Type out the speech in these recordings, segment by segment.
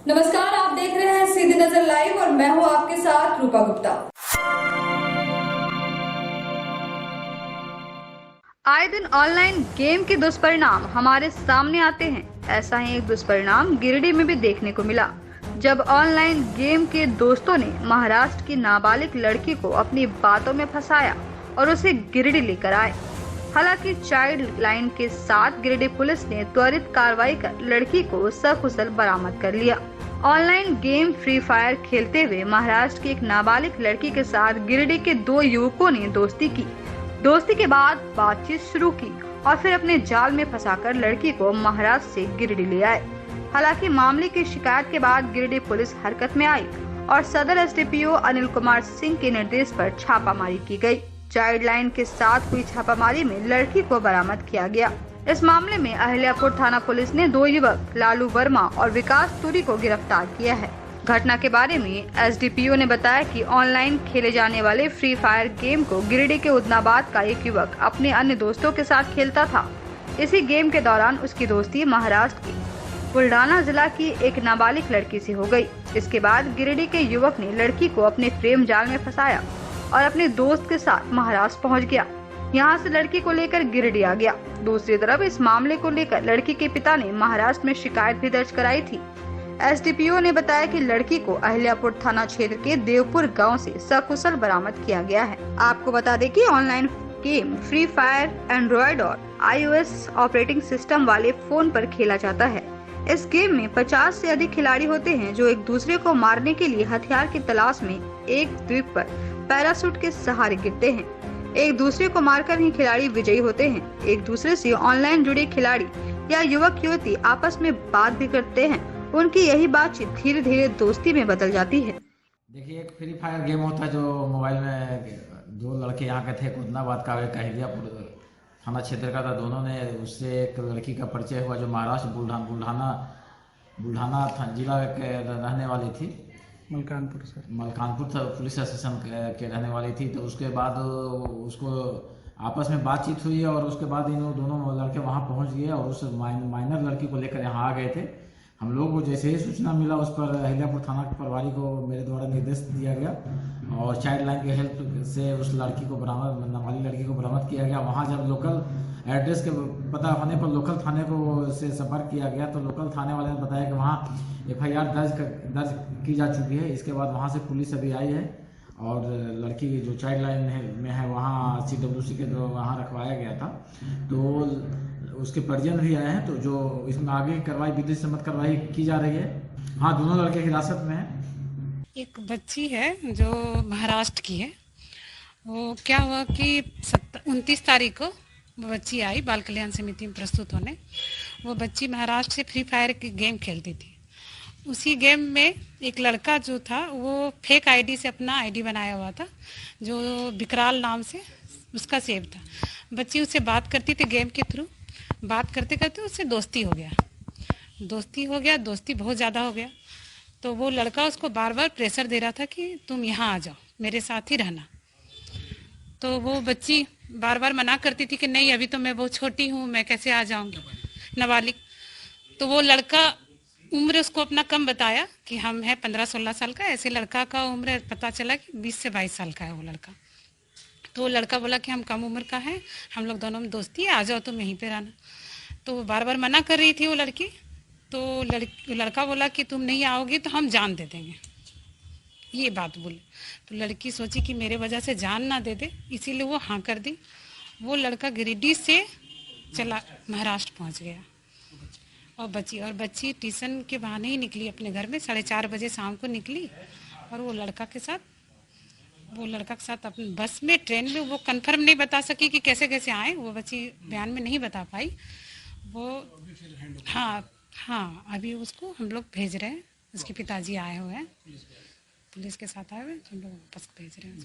नमस्कार, आप देख रहे हैं सीधी नजर लाइव और मैं हूं आपके साथ रूपा गुप्ता। आए दिन ऑनलाइन गेम के दुष्परिणाम हमारे सामने आते हैं। ऐसा ही एक दुष्परिणाम गिरिडीह में भी देखने को मिला, जब ऑनलाइन गेम के दोस्तों ने महाराष्ट्र की नाबालिग लड़की को अपनी बातों में फंसाया और उसे गिरिडीह लेकर आए। हालांकि चाइल्ड लाइन के साथ गिरिडीह पुलिस ने त्वरित कार्रवाई कर लड़की को सकुशल बरामद कर लिया। ऑनलाइन गेम फ्री फायर खेलते हुए महाराष्ट्र की एक नाबालिग लड़की के साथ गिरिडीह के दो युवकों ने दोस्ती की। दोस्ती के बाद बातचीत शुरू की और फिर अपने जाल में फंसाकर लड़की को महाराष्ट्र से गिरिडीह ले आए। हालांकि मामले की शिकायत के बाद गिरिडीह पुलिस हरकत में आई और सदर एसडीपीओ अनिल कुमार सिंह के निर्देश पर छापामारी की गई। चाइल्ड लाइन के साथ हुई छापामारी में लड़की को बरामद किया गया। इस मामले में अहिल्यापुर थाना पुलिस ने दो युवक लालू वर्मा और विकास तुरी को गिरफ्तार किया है। घटना के बारे में एसडीपीओ ने बताया कि ऑनलाइन खेले जाने वाले फ्री फायर गेम को गिरिडीह के उदनाबाद का एक युवक अपने अन्य दोस्तों के साथ खेलता था। इसी गेम के दौरान उसकी दोस्ती महाराष्ट्र की बुल्ढाना जिला की एक नाबालिग लड़की से हो गई। इसके बाद गिरिडीह के युवक ने लड़की को अपने प्रेम जाल में फंसाया और अपने दोस्त के साथ महाराष्ट्र पहुंच गया। यहां से लड़की को लेकर गिरिडीह आ गया। दूसरी तरफ इस मामले को लेकर लड़की के पिता ने महाराष्ट्र में शिकायत भी दर्ज कराई थी। एसडीपीओ ने बताया कि लड़की को अहिल्यापुर थाना क्षेत्र के देवपुर गांव से सकुशल बरामद किया गया है। आपको बता दें कि online game free fire Android और iOS ऑपरेटिंग सिस्टम वाले फोन पर खेला जाता है। इस गेम में 50 से अधिक खिलाड़ी होते हैं जो एक दूसरे को मारने के लिए हथियार की तलाश में एक द्वीप पर पैराशूट के सहारे गिरते हैं। एक दूसरे को मारकर ही खिलाड़ी विजयी होते हैं। एक दूसरे से ऑनलाइन जुड़े खिलाड़ी या युवक युवती आपस में बात भी करते हैं। उनकी यही बातचीत धीरे धीरे दोस्ती में बदल जाती है। देखिए, एक फ्री फायर गेम होता है जो मोबाइल में दो लड़के यहाँ के थे, उदनाबाद का एक अहिल्यापुर थाना क्षेत्र का था। दोनों ने उससे एक लड़की का परिचय हुआ जो महाराष्ट्र बुल्ढाना जिला के रहने वाली थी, मलकानपुर पुलिस स्टेशन के रहने वाली थी। तो उसके बाद उसको आपस में बातचीत हुई और उसके बाद इन दोनों लड़के वहाँ पहुँच गए और उस माइनर लड़की को लेकर यहाँ आ गए थे। हम लोग को जैसे ही सूचना मिला उस पर अहिल्यापुर थाना के प्रभारी को मेरे द्वारा निर्देश दिया गया और चाइल्ड लाइन के हेल्प से उस लड़की को नाबालिग लड़की को बरामद किया गया। वहाँ जब लोकल एड्रेस के पता होने पर लोकल थाने को से संपर्क किया गया तो लोकल थाने वाले ने बताया कि वहाँ FIR दर्ज की जा चुकी है। इसके बाद वहाँ से पुलिस अभी आई है और लड़की जो चाइल्ड लाइन में है वहाँ CWC के द्वारा वहाँ रखवाया गया था। तो उसके परिजन भी आए हैं, तो जो इसमें आगे की कार्रवाई विधिक सम्मत कार्रवाई की जा रही है। हाँ, दोनों लड़के हिरासत में हैं। एक बच्ची है जो महाराष्ट्र की है। वो क्या हुआ कि 29 तारीख को वो बच्ची आई बाल कल्याण समिति में प्रस्तुत होने। वो बच्ची महाराष्ट्र से फ्री फायर की गेम खेलती थी। उसी गेम में एक लड़का जो था वो फेक आईडी से अपना आईडी बनाया हुआ था जो विकराल नाम से उसका सेव था। बच्ची उससे बात करती थी गेम के थ्रू। बात करते करते उससे दोस्ती हो गया, दोस्ती बहुत ज़्यादा हो गया। तो वो लड़का उसको बार बार प्रेशर दे रहा था कि तुम यहाँ आ जाओ, मेरे साथ ही रहना। तो वो बच्ची बार बार मना करती थी कि नहीं, अभी तो मैं बहुत छोटी हूँ, मैं कैसे आ जाऊँगी, नाबालिग। तो वो लड़का उम्र उसको अपना कम बताया कि हम हैं 15-16 साल का। ऐसे लड़का का उम्र पता चला कि 20 से 22 साल का है वो लड़का। तो वो लड़का बोला कि हम कम उम्र का है, हम लोग दोनों में दोस्ती है, आ जाओ तुम यहीं पे रहना। तो वो बार बार मना कर रही थी वो लड़की। तो लड़का बोला कि तुम नहीं आओगी तो हम जान दे देंगे, ये बात बोले। तो लड़की सोची कि मेरे वजह से जान ना दे दे, इसीलिए वो हाँ कर दी। वो लड़का गिरिडीह से चला महाराष्ट्र पहुंच गया और बच्ची ट्यूशन के बहाने ही निकली अपने घर में। 4:30 बजे शाम को निकली और वो लड़का के साथ अपने बस में, ट्रेन में। वो कंफर्म नहीं बता सकी कि कैसे कैसे आए, वो बच्ची बयान में नहीं बता पाई वो। हाँ, अभी उसको हम लोग भेज रहे हैं। उसके पिताजी आए हुए हैं, पुलिस के साथ आए हुए हैं, हम लोग वापस भेज रहे हैं।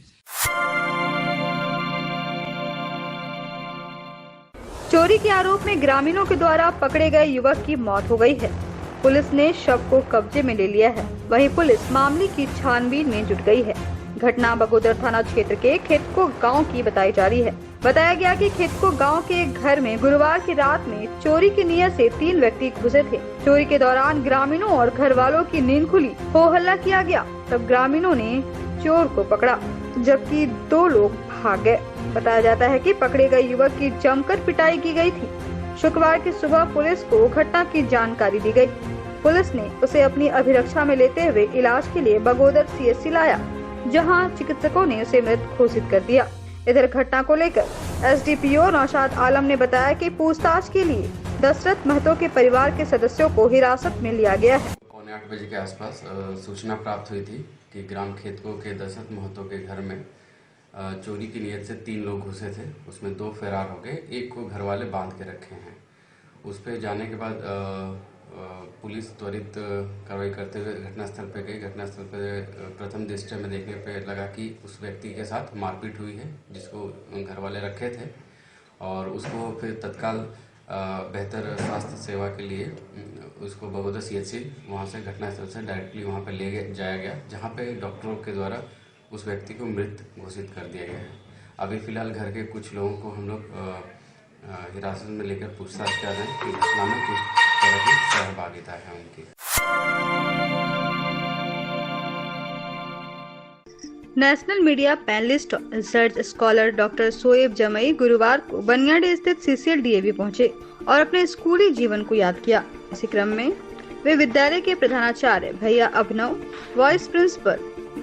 चोरी के आरोप में ग्रामीणों के द्वारा पकड़े गए युवक की मौत हो गई है। पुलिस ने शव को कब्जे में ले लिया है। वहीं पुलिस मामले की छानबीन में जुट गई है। घटना बगोदर थाना क्षेत्र के खेतको गांव की बताई जा रही है। बताया गया कि खिदको गांव के एक घर में गुरुवार की रात में चोरी की नीयत से 3 व्यक्ति घुसे थे। चोरी के दौरान ग्रामीणों और घर वालों की नींद खुली, हो हल्ला किया गया। तब ग्रामीणों ने चोर को पकड़ा, जबकि 2 लोग भाग गए। बताया जाता है कि पकड़े गए युवक की जमकर पिटाई की गई थी। शुक्रवार की सुबह पुलिस को घटना की जानकारी दी गई। पुलिस ने उसे अपनी अभिरक्षा में लेते हुए इलाज के लिए बगोदर CHC लाया, जहां चिकित्सकों ने उसे मृत घोषित कर दिया। इधर घटना को लेकर SDPO नौशाद आलम ने बताया कि पूछताछ के लिए दशरथ महतो के परिवार के सदस्यों को हिरासत में लिया गया है। 8 बजे के आसपास सूचना प्राप्त हुई थी कि ग्राम खेतको के दशरथ महतो के घर में चोरी की नीयत से 3 लोग घुसे थे। उसमें 2 फरार हो गए, एक को घर वाले बांध के रखे हैं। उस पर जाने के बाद पुलिस त्वरित कार्रवाई करते हुए घटनास्थल पे गई। घटनास्थल पे प्रथम दृष्टया में देखने पे लगा कि उस व्यक्ति के साथ मारपीट हुई है, जिसको घर वाले रखे थे, और उसको फिर तत्काल बेहतर स्वास्थ्य सेवा के लिए उसको बगोदर CHC वहाँ से घटनास्थल से डायरेक्टली वहाँ पे ले जाया गया, जहाँ पे डॉक्टरों के द्वारा उस व्यक्ति को मृत घोषित कर दिया गया है। अभी फिलहाल घर के कुछ लोगों को हम लोग हिरासत में लेकर पूछताछ कर रहे हैं कि घटना में किस तरह की सहभागिता है उनकी। नेशनल मीडिया पैनलिस्ट और रिसर्च स्कॉलर डॉक्टर शोएब जमई गुरुवार को बनियाडी स्थित CCL DAV पहुंचे और अपने स्कूली जीवन को याद किया। इसी क्रम में वे विद्यालय के प्रधानाचार्य भैया अभिनव, वाइस प्रिंसिपल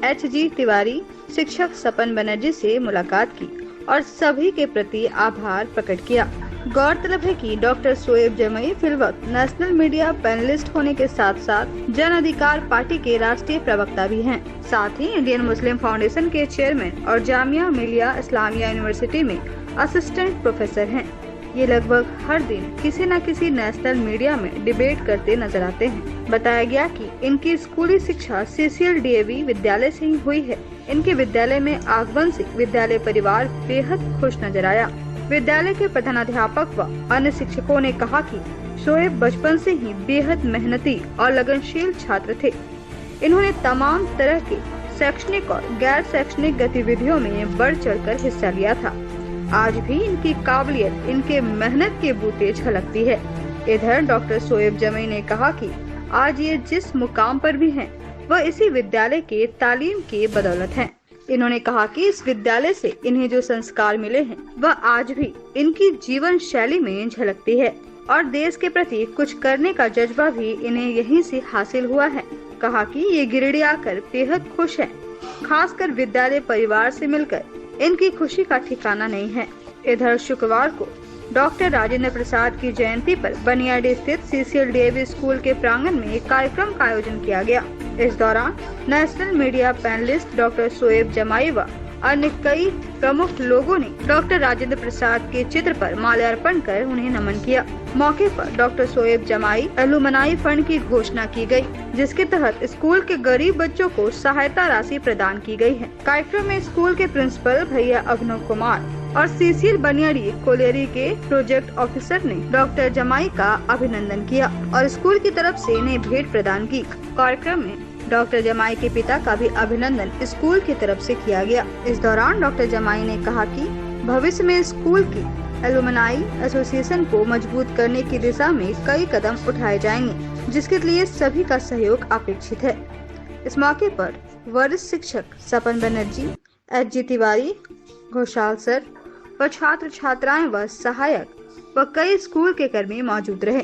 HG तिवारी, शिक्षक सपन बनर्जी से मुलाकात की और सभी के प्रति आभार प्रकट किया। गौरतलब है कि डॉक्टर शोएब जमई फिलवक्त नेशनल मीडिया पैनलिस्ट होने के साथ साथ जन अधिकार पार्टी के राष्ट्रीय प्रवक्ता भी हैं। साथ ही इंडियन मुस्लिम फाउंडेशन के चेयरमैन और जामिया मिलिया इस्लामिया यूनिवर्सिटी में असिस्टेंट प्रोफेसर हैं। ये लगभग हर दिन किसी न किसी नेशनल मीडिया में डिबेट करते नजर आते हैं। बताया गया कि इनकी स्कूली शिक्षा CCL DAV विद्यालय से ही हुई है। इनके विद्यालय में आगमन से विद्यालय परिवार बेहद खुश नजर आया। विद्यालय के प्रधानाध्यापक व अन्य शिक्षकों ने कहा कि शोएब बचपन से ही बेहद मेहनती और लगनशील छात्र थे। इन्होंने तमाम तरह के शैक्षणिक और गैर शैक्षणिक गतिविधियों में बढ़ चढ़कर हिस्सा लिया था। आज भी इनकी काबिलियत, इनके मेहनत के बूते झलकती है। इधर डॉक्टर शोएब जमई ने कहा कि आज ये जिस मुकाम पर भी हैं, वह इसी विद्यालय के तालीम के बदौलत हैं। इन्होंने कहा कि इस विद्यालय से इन्हें जो संस्कार मिले हैं, वह आज भी इनकी जीवन शैली में झलकती है और देश के प्रति कुछ करने का जज्बा भी इन्हें यहीं से हासिल हुआ है। कहा कि ये गिरिडीह आकर बेहद खुश है, खासकर विद्यालय परिवार से मिलकर इनकी खुशी का ठिकाना नहीं है। इधर शुक्रवार को डॉक्टर राजेंद्र प्रसाद की जयंती पर बनियाडी स्थित CCL DAV स्कूल के प्रांगण में एक कार्यक्रम का आयोजन किया गया। इस दौरान national media panelist doctor Shoaib Jamei व अन्य कई प्रमुख लोगों ने डॉक्टर राजेंद्र प्रसाद के चित्र पर माल्यार्पण कर उन्हें नमन किया। मौके पर डॉक्टर शोएब जमई एलुमनाई फंड की घोषणा की गई, जिसके तहत स्कूल के गरीब बच्चों को सहायता राशि प्रदान की गई है। कार्यक्रम में स्कूल के प्रिंसिपल भैया अभिनव कुमार और CCL बनियाडी कोलेरी के प्रोजेक्ट ऑफिसर ने डॉक्टर जमई का अभिनंदन किया और स्कूल की तरफ से इन्हें भेंट प्रदान की। कार्यक्रम में डॉक्टर जमई के पिता का भी अभिनंदन स्कूल की तरफ से किया गया। इस दौरान डॉक्टर जमई ने कहा कि भविष्य में स्कूल की एलुमनाई एसोसिएशन को मजबूत करने की दिशा में कई कदम उठाए जाएंगे, जिसके लिए सभी का सहयोग अपेक्षित है। इस मौके पर वरिष्ठ शिक्षक सपन बनर्जी, HG तिवारी, घोषाल सर व छात्र छात्राएं व सहायक व कई स्कूल के कर्मी मौजूद रहे।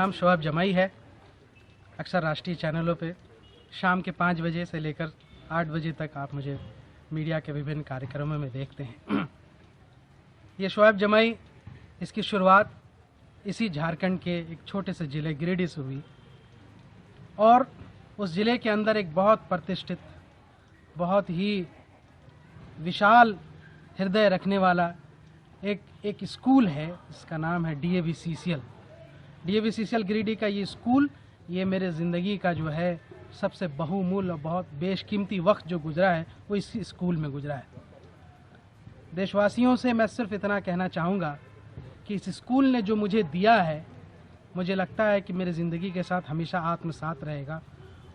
नाम शोएब जमाई है। अक्सर राष्ट्रीय चैनलों पे शाम के 5 बजे से लेकर 8 बजे तक आप मुझे मीडिया के विभिन्न कार्यक्रमों में देखते हैं। ये शोएब जमाई, इसकी शुरुआत इसी झारखंड के एक छोटे से ज़िले गिरिडीह से हुई और उस ज़िले के अंदर एक बहुत प्रतिष्ठित, बहुत ही विशाल हृदय रखने वाला एक स्कूल है, इसका नाम है DAV CCL गिरिडीह का ये स्कूल, ये मेरे ज़िंदगी का जो है सबसे बहुमूल्य और बहुत बेशकीमती वक्त जो गुजरा है वो इसी स्कूल में गुजरा है। देशवासियों से मैं सिर्फ इतना कहना चाहूँगा कि इस स्कूल ने जो मुझे दिया है, मुझे लगता है कि मेरे ज़िंदगी के साथ हमेशा आत्मसात रहेगा।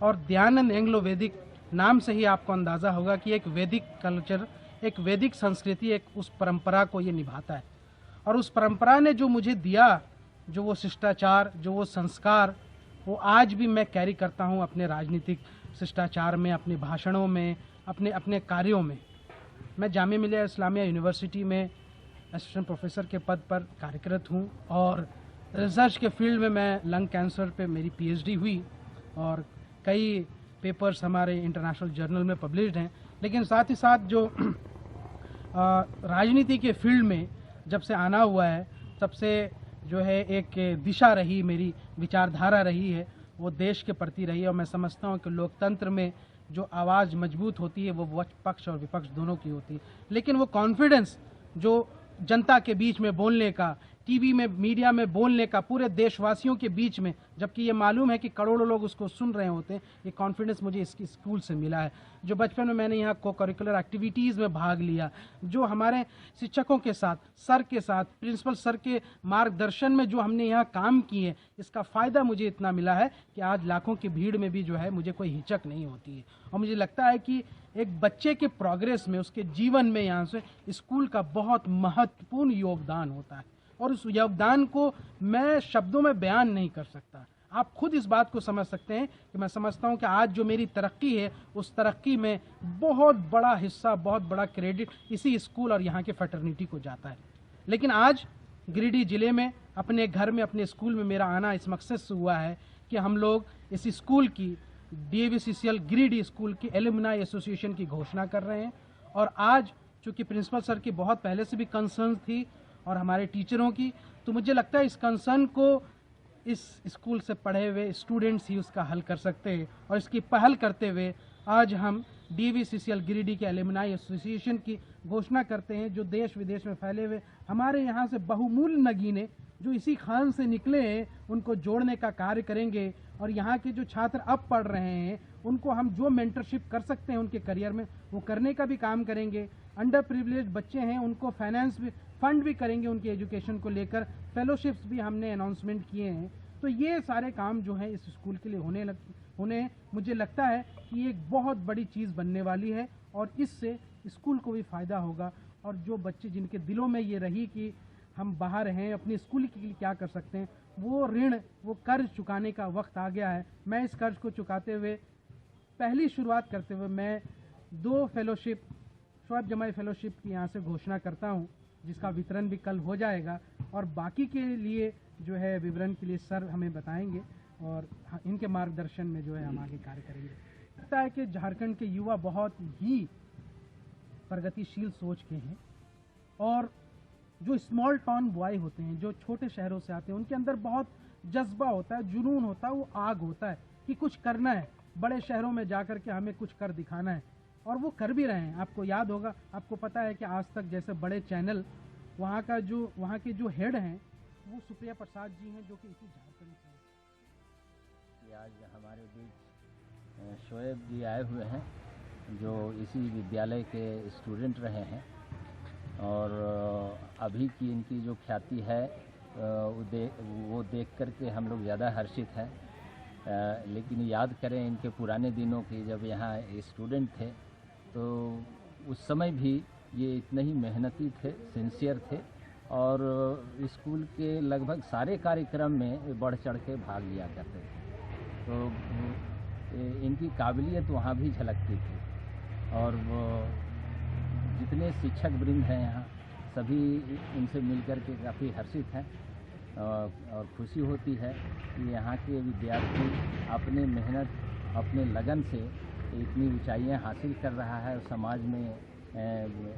और दयानंद एंग्लो वैदिक नाम से ही आपको अंदाज़ा होगा कि एक वैदिक कल्चर, एक वैदिक संस्कृति, एक उस परंपरा को ये निभाता है। और उस परंपरा ने जो मुझे दिया, जो वो शिष्टाचार, जो वो संस्कार, वो आज भी मैं कैरी करता हूँ अपने राजनीतिक शिष्टाचार में, अपने भाषणों में, अपने कार्यों में। मैं जामिया मिलिया इस्लामिया यूनिवर्सिटी में असिस्टेंट प्रोफेसर के पद पर कार्यरत हूँ और रिसर्च के फील्ड में मैं लंग कैंसर पे मेरी PhD हुई और कई पेपर्स हमारे इंटरनेशनल जर्नल में पब्लिश्ड हैं। लेकिन साथ ही साथ जो राजनीति के फील्ड में जब से आना हुआ है, तब से जो है एक दिशा रही, मेरी विचारधारा रही है, वो देश के प्रति रही है। और मैं समझता हूँ कि लोकतंत्र में जो आवाज़ मजबूत होती है वो पक्ष और विपक्ष दोनों की होती है, लेकिन वो कॉन्फिडेंस जो जनता के बीच में बोलने का, टीवी में, मीडिया में बोलने का, पूरे देशवासियों के बीच में, जबकि ये मालूम है कि करोड़ों लोग उसको सुन रहे होते हैं, ये कॉन्फिडेंस मुझे इसकी स्कूल से मिला है। जो बचपन में मैंने यहाँ को करिकुलर एक्टिविटीज़ में भाग लिया, जो हमारे शिक्षकों के साथ, सर के साथ, प्रिंसिपल सर के मार्गदर्शन में जो हमने यहाँ काम किए, इसका फ़ायदा मुझे इतना मिला है कि आज लाखों की भीड़ में भी जो है मुझे कोई हिचक नहीं होती है। और मुझे लगता है कि एक बच्चे के प्रोग्रेस में, उसके जीवन में यहाँ से स्कूल का बहुत महत्वपूर्ण योगदान होता है और उस योगदान को मैं शब्दों में बयान नहीं कर सकता। आप खुद इस बात को समझ सकते हैं कि मैं समझता हूं कि आज जो मेरी तरक्की है, उस तरक्की में बहुत बड़ा हिस्सा, बहुत बड़ा क्रेडिट इसी स्कूल और यहाँ के फ्रेटर्निटी को जाता है। लेकिन आज गिरिडीह जिले में, अपने घर में, अपने स्कूल में मेरा आना इस मकसद से हुआ है कि हम लोग इस स्कूल की, DAV CCL गिरिडीह स्कूल की एलुमनाई एसोसिएशन की घोषणा कर रहे हैं। और आज चूँकि प्रिंसिपल सर की बहुत पहले से भी कंसर्न थी और हमारे टीचरों की, तो मुझे लगता है इस कंसर्न को इस स्कूल से पढ़े हुए स्टूडेंट्स ही उसका हल कर सकते हैं। और इसकी पहल करते हुए आज हम DAV CCL गिरिडीह के एलुमनाई एसोसिएशन की घोषणा करते हैं, जो देश विदेश में फैले हुए हमारे यहाँ से बहुमूल्य नगीने जो इसी खान से निकले हैं, उनको जोड़ने का कार्य करेंगे। और यहाँ के जो छात्र अब पढ़ रहे हैं, उनको हम जो मेंटरशिप कर सकते हैं उनके करियर में, वो करने का भी काम करेंगे। अंडर प्रिविलेज बच्चे हैं, उनको फाइनेंस भी, फंड भी करेंगे उनकी एजुकेशन को लेकर। फेलोशिप्स भी हमने अनाउंसमेंट किए हैं। तो ये सारे काम जो है इस स्कूल के लिए होने मुझे लगता है कि एक बहुत बड़ी चीज़ बनने वाली है और इससे स्कूल को भी फ़ायदा होगा। और जो बच्चे जिनके दिलों में ये रही कि हम बाहर हैं, अपनी स्कूल के लिए क्या कर सकते हैं, वो ऋण, वो कर्ज चुकाने का वक्त आ गया है। मैं इस कर्ज को चुकाते हुए, पहली शुरुआत करते हुए, मैं 2 फेलोशिप, शोएब जमाई फेलोशिप की यहाँ से घोषणा करता हूँ, जिसका वितरण भी कल हो जाएगा। और बाकी के लिए जो है विवरण के लिए सर हमें बताएंगे और इनके मार्गदर्शन में जो है हम आगे कार्य करेंगे। लगता है कि झारखंड के युवा बहुत ही प्रगतिशील सोच के हैं और जो स्मॉल टाउन बॉय होते हैं, जो छोटे शहरों से आते हैं, उनके अंदर बहुत जज्बा होता है, जुनून होता है, वो आग होता है कि कुछ करना है, बड़े शहरों में जाकर के हमें कुछ कर दिखाना है। और वो कर भी रहे हैं। आपको याद होगा, आपको पता है कि आज तक जैसे बड़े चैनल, वहाँ के जो हेड हैं वो सुप्रिया प्रसाद जी हैं, जो कि इसी झारखंड से। आज हमारे बीच शोएब जी आए हुए हैं, जो इसी विद्यालय के स्टूडेंट रहे हैं और अभी की इनकी जो ख्याति है वो देख कर के हम लोग ज़्यादा हर्षित हैं। लेकिन याद करें इनके पुराने दिनों की, जब यहाँ स्टूडेंट थे तो उस समय भी ये इतने ही मेहनती थे, सिंसियर थे और स्कूल के लगभग सारे कार्यक्रम में बढ़ चढ़ के भाग लिया करते थे। तो इनकी काबिलियत वहाँ भी झलकती थी और वो जितने शिक्षक वृंद हैं यहाँ, सभी इनसे मिलकर के काफ़ी हर्षित हैं। और खुशी होती है कि यहाँ के विद्यार्थी अपने मेहनत, अपने लगन से इतनी ऊंचाइयाँ हासिल कर रहा है और समाज में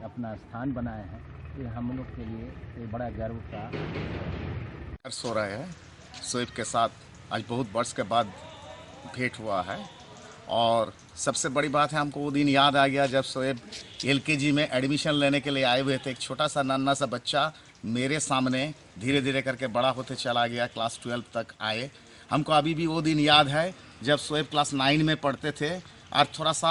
अपना स्थान बनाए हैं। ये हम लोग के लिए ये बड़ा गर्व का हर्ष हो रहा है। शोएब के साथ आज बहुत वर्ष के बाद भेंट हुआ है और सबसे बड़ी बात है, हमको वो दिन याद आ गया जब शोएब LKG में एडमिशन लेने के लिए आए हुए थे। एक छोटा सा नन्हा सा बच्चा मेरे सामने धीरे धीरे करके बड़ा होते चला गया, क्लास 12 तक आए। हमको अभी भी वो दिन याद है जब शोएब क्लास 9 में पढ़ते थे और थोड़ा सा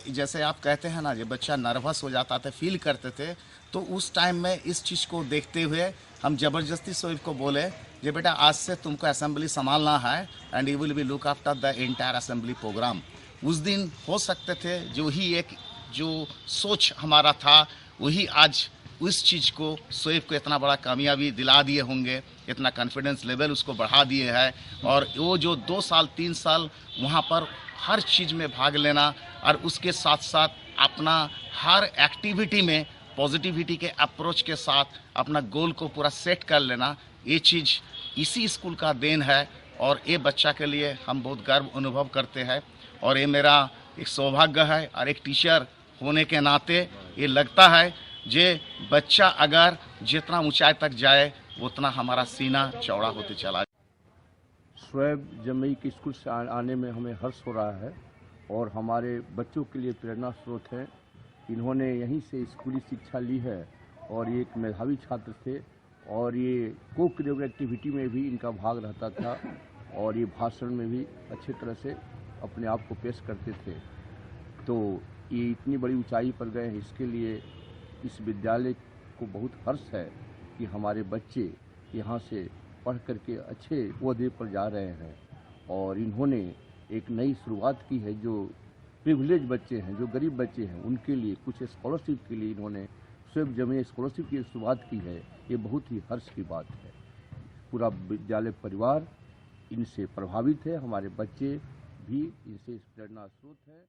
जैसे आप कहते हैं ना, जब बच्चा नर्वस हो जाता था, फील करते थे, तो उस टाइम में इस चीज़ को देखते हुए हम ज़बरदस्ती शोएब को बोले कि बेटा आज से तुमको असेंबली संभालना है and you will be look after the entire assembly programme. उस दिन हो सकते थे जो ही एक जो सोच हमारा था वही आज उस चीज़ को शोएब को इतना बड़ा कामयाबी दिला दिए होंगे, इतना कॉन्फिडेंस लेवल उसको बढ़ा दिए है। और वो जो 2 साल 3 साल वहाँ पर हर चीज़ में भाग लेना और उसके साथ साथ अपना हर एक्टिविटी में पॉजिटिविटी के अप्रोच के साथ अपना गोल को पूरा सेट कर लेना, ये चीज़ इसी स्कूल का देन है और ये बच्चा के लिए हम बहुत गर्व अनुभव करते हैं। और ये मेरा एक सौभाग्य है और एक टीचर होने के नाते ये लगता है जे बच्चा अगर जितना ऊंचाई तक जाए उतना हमारा सीना चौड़ा होते चला। शोएब जमई के स्कूल से आने में हमें हर्ष हो रहा है और हमारे बच्चों के लिए प्रेरणा स्रोत है। इन्होंने यहीं से स्कूली शिक्षा ली है और ये एक मेधावी छात्र थे और ये को करिकुलर एक्टिविटी में भी इनका भाग रहता था और ये भाषण में भी अच्छे तरह से अपने आप को पेश करते थे। तो ये इतनी बड़ी ऊंचाई पर गए हैं, इसके लिए इस विद्यालय को बहुत हर्ष है कि हमारे बच्चे यहाँ से पढ़ करके अच्छे ओहदे पर जा रहे हैं। और इन्होंने एक नई शुरुआत की है, जो प्रिविलेज बच्चे हैं, जो गरीब बच्चे हैं, उनके लिए कुछ स्कॉलरशिप के लिए इन्होंने शोएब जमई स्कॉलरशिप की शुरुआत की है। ये बहुत ही हर्ष की बात है। पूरा विद्यालय परिवार इनसे प्रभावित है, हमारे बच्चे भी इनसे प्रेरणा स्रोत है।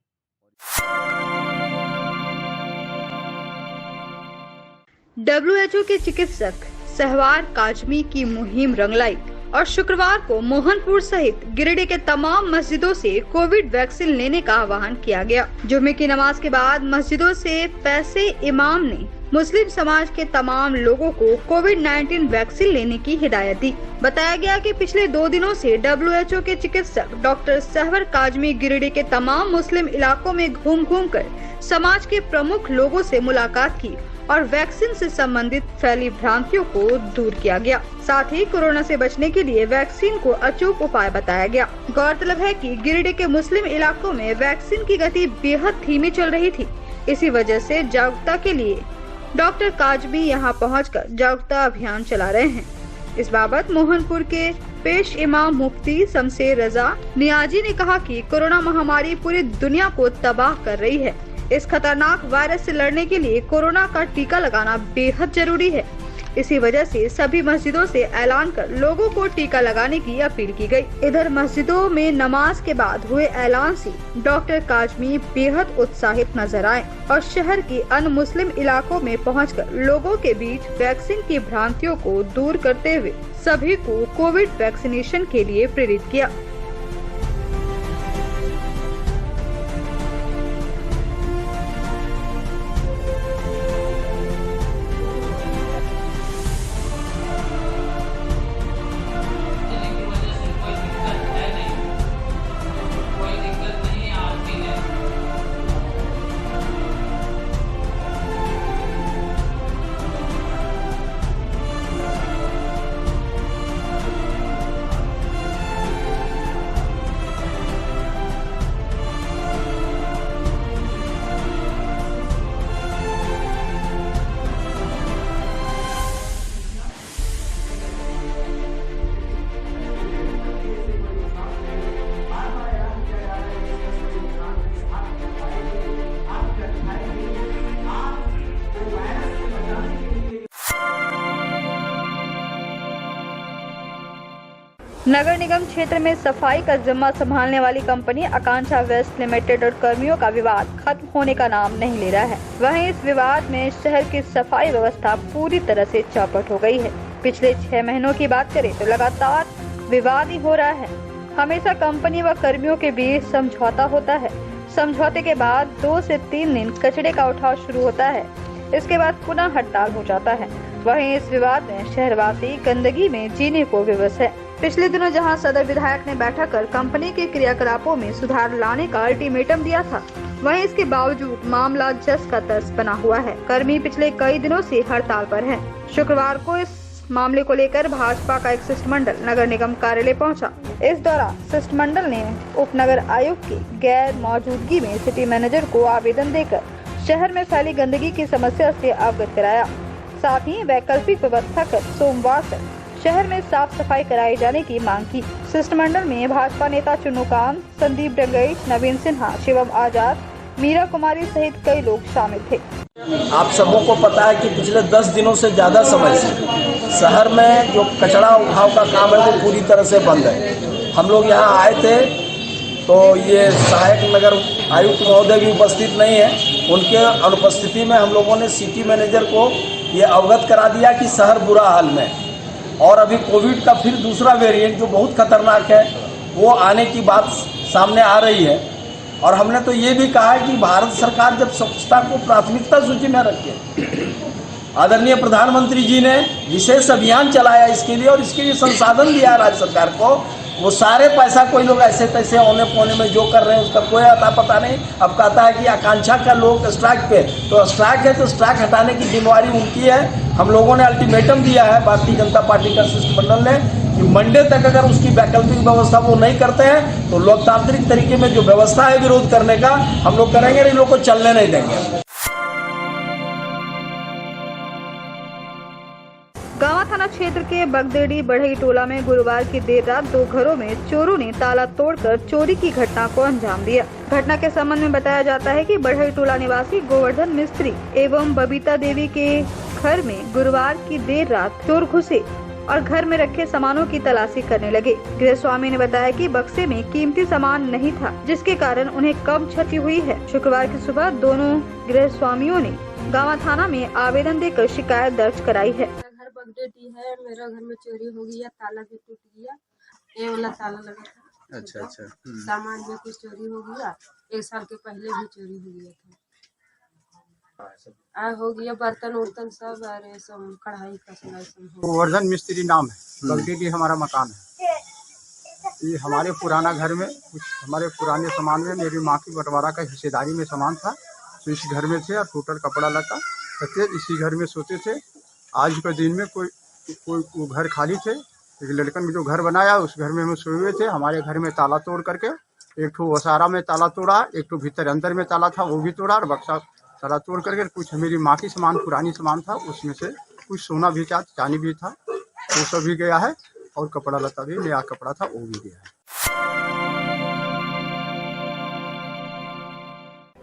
WHO के चिकित्सक सहवार काजमी की मुहिम रंग लाई और शुक्रवार को मोहनपुर सहित गिरिडीह के तमाम मस्जिदों से कोविड वैक्सीन लेने का आह्वान किया गया। जुम्मे की नमाज के बाद मस्जिदों से पैसे इमाम ने मुस्लिम समाज के तमाम लोगों को कोविड-19 वैक्सीन लेने की हिदायत दी। बताया गया कि पिछले 2 दिनों से WHO के चिकित्सक डॉक्टर सहवार काजमी गिरिडीह के तमाम मुस्लिम इलाकों में घूम कर समाज के प्रमुख लोगों से मुलाकात की और वैक्सीन से संबंधित फैली भ्रांतियों को दूर किया गया। साथ ही कोरोना से बचने के लिए वैक्सीन को अचूक उपाय बताया गया। गौरतलब है कि गिरिडीह के मुस्लिम इलाकों में वैक्सीन की गति बेहद धीमी चल रही थी। इसी वजह से जागरूकता के लिए डॉक्टर काजमी यहां पहुंचकर जागरूकता अभियान चला रहे हैं। इस बाबत मोहनपुर के पेश इमाम मुफ्ती शमशेर रजा नियाजी ने कहा कि कोरोना महामारी पूरी दुनिया को तबाह कर रही है। इस खतरनाक वायरस से लड़ने के लिए कोरोना का टीका लगाना बेहद जरूरी है। इसी वजह से सभी मस्जिदों से ऐलान कर लोगों को टीका लगाने की अपील की गई। इधर मस्जिदों में नमाज के बाद हुए ऐलान से डॉक्टर काजमी बेहद उत्साहित नजर आए और शहर के अन्य मुस्लिम इलाकों में पहुंचकर लोगों के बीच वैक्सीन की भ्रांतियों को दूर करते हुए सभी को कोविड वैक्सीनेशन के लिए प्रेरित किया। नगर निगम क्षेत्र में सफाई का जिम्मा संभालने वाली कंपनी आकांक्षा वेस्ट लिमिटेड और कर्मियों का विवाद खत्म होने का नाम नहीं ले रहा है। वहीं इस विवाद में शहर की सफाई व्यवस्था पूरी तरह से चौपट हो गई है। पिछले 6 महीनों की बात करें तो लगातार विवाद ही हो रहा है। हमेशा कंपनी व कर्मियों के बीच समझौता होता है। समझौते के बाद 2 से 3 दिन कचरे का उठाव शुरू होता है, इसके बाद पुनः हड़ताल हो जाता है। वहीं इस विवाद में शहरवासी गंदगी में जीने को विवश है। पिछले दिनों जहां सदर विधायक ने बैठक कर कंपनी के क्रियाकलापों में सुधार लाने का अल्टीमेटम दिया था, वहीं इसके बावजूद मामला जस का तस बना हुआ है। कर्मी पिछले कई दिनों से हड़ताल पर हैं। शुक्रवार को इस मामले को लेकर भाजपा का एक शिष्टमंडल नगर निगम कार्यालय पहुंचा। इस दौरान शिष्टमंडल ने उप नगर आयुक्त की गैर मौजूदगी में सिटी मैनेजर को आवेदन देकर शहर में फैली गंदगी की समस्या से अवगत कराया। साथ ही वैकल्पिक व्यवस्था कर सोमवार तक शहर में साफ सफाई कराई जाने की मांग की। शिष्टमंडल में भाजपा नेता चुन्नूकांत, संदीप डंगई, नवीन सिन्हा, शिवम आजाद, मीरा कुमारी सहित कई लोग शामिल थे। आप सबों को पता है कि पिछले 10 दिनों से ज्यादा समय से शहर में जो कचरा उठाव का काम है वो पूरी तरह से बंद है। हम लोग यहाँ आए थे तो ये सहायक नगर आयुक्त महोदय भी उपस्थित नहीं है। उनके अनुपस्थिति में हम लोगों ने सिटी मैनेजर को ये अवगत करा दिया कि शहर बुरा हाल में, और अभी कोविड का फिर दूसरा वेरिएंट जो बहुत खतरनाक है वो आने की बात सामने आ रही है। और हमने तो ये भी कहा है कि भारत सरकार जब स्वच्छता को प्राथमिकता सूची में रखे, आदरणीय प्रधानमंत्री जी ने विशेष अभियान चलाया इसके लिए और इसके लिए संसाधन दिया राज्य सरकार को, वो सारे पैसा कोई लोग ऐसे तैसे औने पौने में जो कर रहे हैं उसका कोई अता पता नहीं। अब कहता है कि आकांक्षा का लोग स्ट्राइक पे, तो स्ट्राइक है तो स्ट्राइक हटाने की जिम्मेवारी उनकी है। हम लोगों ने अल्टीमेटम दिया है भारतीय जनता पार्टी का शिष्टमंडल ने कि मंडे तक अगर उसकी वैकल्पिक व्यवस्था वो नहीं करते हैं तो लोकतांत्रिक तरीके में जो व्यवस्था है विरोध करने का हम लोग करेंगे, इन लोग को चलने नहीं देंगे। गांवा थाना क्षेत्र के बगदेड़ी बढ़ई टोला में गुरुवार की देर रात 2 घरों में चोरों ने ताला तोड़कर चोरी की घटना को अंजाम दिया। घटना के संबंध में बताया जाता है कि बढ़ई टोला निवासी गोवर्धन मिस्त्री एवं बबीता देवी के घर में गुरुवार की देर रात चोर घुसे और घर में रखे सामानों की तलाशी करने लगे। गृह स्वामी ने बताया कि बक्से में कीमती सामान नहीं था, जिसके कारण उन्हें कम क्षति हुई है। शुक्रवार की सुबह दोनों गृह स्वामियों ने गांवा थाना में आवेदन देकर शिकायत दर्ज कराई है। बगडेडी है, मेरा घर में चोरी हो गया, ताला भी टूट गया, ये वाला ताला लगा था। अच्छा। सामान में कुछ चोरी हो गया, 1 साल के पहले भी चोरी हो गया था। हो गया बर्तन उर्तन सब, अरे सब कढ़ाई का सिलाई सब। गोवर्धन मिस्त्री नाम है, बगडेडी हमारा मकान है। ये हमारे पुराना घर में कुछ हमारे पुराने सामान में मेरी माँ की बंटवारा का हिस्सेदारी में सामान था, तो इस घर में थे और टोटल कपड़ा लता इसी घर में सोते थे। आज के दिन में कोई वो घर खाली थे, एक लड़कन में जो घर बनाया उस घर में हम सोए हुए थे। हमारे घर में ताला तोड़ करके एक ठो वसारा में ताला तोड़ा, एक ठो भीतर अंदर में ताला था वो भी तोड़ा, और बक्सा ताला तोड़ करके कुछ मेरी माँ की सामान पुरानी सामान था उसमें से कुछ सोना भी था, चांदी भी था, वो सब भी गया है, और कपड़ा लता भी नया कपड़ा था वो भी गया है।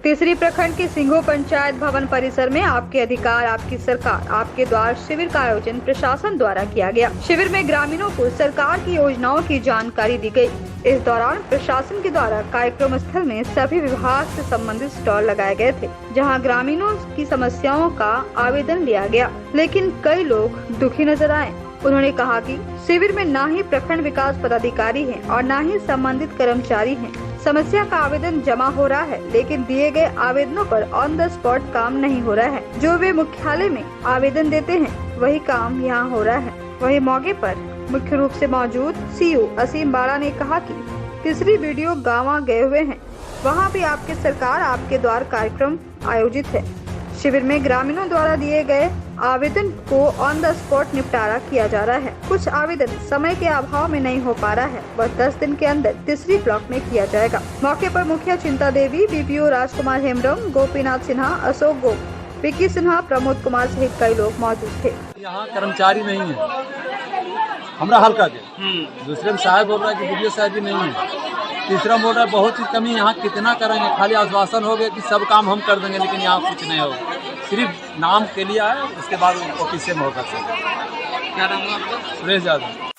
तीसरी प्रखंड के सिंघो पंचायत भवन परिसर में आपके अधिकार आपकी सरकार आपके द्वार शिविर का आयोजन प्रशासन द्वारा किया गया। शिविर में ग्रामीणों को सरकार की योजनाओं की जानकारी दी गई। इस दौरान प्रशासन के द्वारा कार्यक्रम स्थल में सभी विभाग से संबंधित स्टॉल लगाए गए थे, जहां ग्रामीणों की समस्याओं का आवेदन लिया गया, लेकिन कई लोग दुखी नजर आए। उन्होंने कहा कि शिविर में न ही प्रखंड विकास पदाधिकारी हैं और न ही संबंधित कर्मचारी हैं। समस्या का आवेदन जमा हो रहा है, लेकिन दिए गए आवेदनों पर ऑन द स्पॉट काम नहीं हो रहा है। जो वे मुख्यालय में आवेदन देते हैं वही काम यहाँ हो रहा है। वही मौके पर मुख्य रूप से मौजूद सीओ असीम बाड़ा ने कहा कि तीसरी वीडियो गाँव गए हुए हैं, वहाँ भी आपके सरकार आपके द्वार कार्यक्रम आयोजित है। शिविर में ग्रामीणों द्वारा दिए गए आवेदन को ऑन द स्पॉट निपटारा किया जा रहा है। कुछ आवेदन समय के अभाव में नहीं हो पा रहा है, वह 10 दिन के अंदर तीसरी ब्लॉक में किया जाएगा। मौके पर मुखिया चिंता देवी, बीपीओ राजकुमार हेम्ब्रम, गोपीनाथ सिन्हा, अशोक गोप, विक्की सिन्हा, प्रमोद कुमार सहित कई लोग मौजूद थे। यहाँ कर्मचारी नहीं है, हमारा हल्का के दूसरे में साहब बोल रहा है कि वीडियो साहब भी नहीं है, तीसरा बोल रहा है बहुत ही कमी। यहाँ कितना करेंगे, खाली आश्वासन हो गया कि सब काम हम कर देंगे, लेकिन यहाँ कुछ नहीं होगा, सिर्फ नाम के लिए आए, उसके बाद ऑफिस में होगा। क्या नाम है आपका? सुरेश यादव।